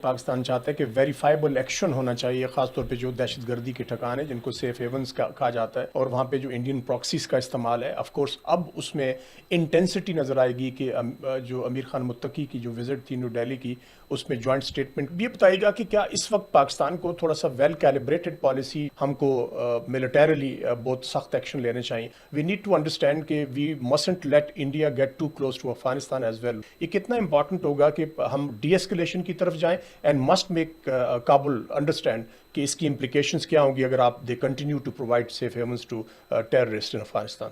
پاکستان چاہتا ہے کہ ویریفائبل ایکشن ہونا چاہیے، خاص طور پہ جو دہشت گردی کے ٹھکان ہیں جن کو سیف ہیونز کہا جاتا ہے، اور وہاں پہ جو انڈین پراکسیز کا استعمال ہے، آف کورس اب اس میں انٹینسٹی نظر آئے گی کہ جو امیر خان متقی کی جو وزٹ تھی نیو ڈیلی کی، اس میں جوائنٹ اسٹیٹمنٹ بھی بتائے گا کہ کیا اس وقت پاکستان کو تھوڑا سا ویل کیلیبریٹڈ پالیسی ہم کو ملٹریلی بہت سخت ایکشن لینے چاہیے. وی نیڈ ٹو انڈرسٹینڈ کہ we mustn't let India get too close to Afghanistan as well. یہ کتنا امپورٹنٹ ہوگا کہ ہم ڈی ایسکلیشن کی طرف جائیں and must make Kabul understand کہ اس کی امپلیکیشنز کیا ہوں گی اگر آپ they continue to provide safe havens to terrorist in Afghanistan.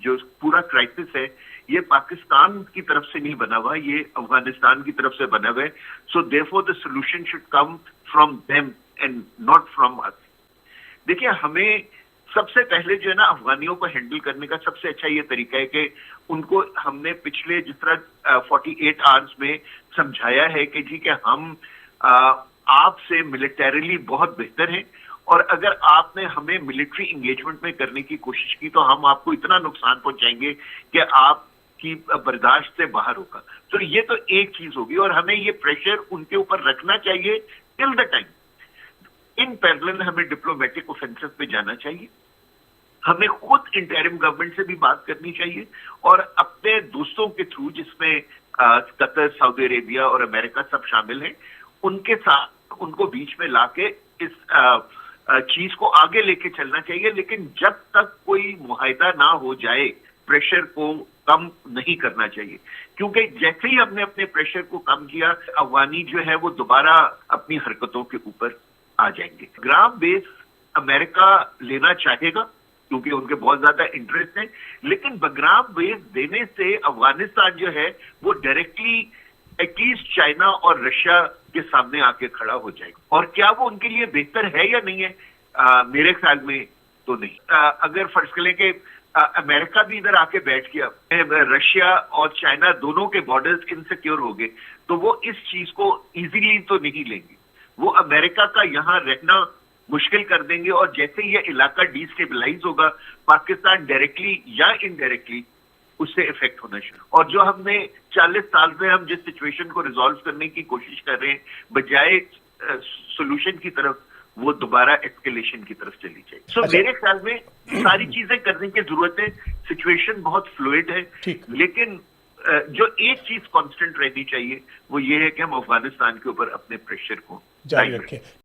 جو پورا کرائسس ہے یہ پاکستان کی طرف سے نہیں بنا ہوا، یہ افغانستان کی طرف سے بنا ہوا ہے. So therefore the solution should come from them and not from us. دیکھیے، ہمیں سب سے پہلے جو ہے نا افغانیوں کو ہینڈل کرنے کا سب سے اچھا یہ طریقہ ہے کہ ان کو ہم نے پچھلے جس طرح 48 آورس میں سمجھایا ہے کہ جی کہ ہم آپ سے ملٹریلی بہت بہتر ہیں، اور اگر آپ نے ہمیں ملٹری انگیجمنٹ میں کرنے کی کوشش کی تو ہم آپ کو اتنا نقصان پہنچائیں گے کہ آپ کی برداشت سے باہر ہوگا. تو یہ تو ایک چیز ہوگی، اور ہمیں یہ پریشر ان کے اوپر رکھنا چاہیے ٹل دا ٹائم. ان پیرلل ہمیں ڈپلومیٹک اوفینسو پہ جانا چاہیے، ہمیں خود انٹرم گورنمنٹ سے بھی بات کرنی چاہیے، اور اپنے دوستوں کے تھرو جس میں قطر، سعودی عربیہ اور امریکہ سب شامل ہیں، ان کے ساتھ ان کو بیچ میں لا کے اس چیز کو آگے لے کے چلنا چاہیے. لیکن جب تک کوئی معاہدہ نہ ہو جائے پریشر کو کم نہیں کرنا چاہیے، کیونکہ جیسے ہی ہم نے اپنے پریشر کو کم کیا افغانی جو ہے وہ دوبارہ اپنی حرکتوں کے اوپر آ جائیں گے. گرام بیس امریکہ لینا چاہے گا کیونکہ ان کے بہت زیادہ انٹرسٹ ہیں، لیکن بگرام بیس دینے سے افغانستان جو ہے وہ ڈائریکٹلی ایٹ لیسٹ چائنا اور رشیا کے سامنے آ کے کھڑا ہو جائے گا. اور کیا وہ ان کے لیے بہتر ہے یا نہیں ہے؟ میرے خیال میں تو نہیں. اگر فرض کریں کہ امریکہ بھی ادھر آ کے بیٹھ گیا، رشیا اور چائنا دونوں کے بارڈرز انسیکیور ہو گئے، تو وہ اس چیز کو ایزیلی تو نہیں لیں گے. وہ امریکہ کا یہاں رہنا مشکل کر دیں گے، اور جیسے یہ علاقہ ڈی اسٹیبلائز ہوگا پاکستان ڈائریکٹلی یا انڈائریکٹلی اس سے افیکٹ ہونا شروع. اور جو ہم نے 40 سال میں ہم جس سچویشن کو ریزالو کرنے کی کوشش کر رہے ہیں بجائے سولوشن کی طرف، وہ دوبارہ ایسکیلیشن کی طرف چلی جائے. سو میرے خیال میں ساری چیزیں کرنے کی ضرورت ہے. سچویشن بہت فلوئڈ ہے، لیکن جو ایک چیز کانسٹنٹ رہنی چاہیے وہ یہ ہے کہ ہم افغانستان کے اوپر اپنے پریشر کو جاری رکھیں.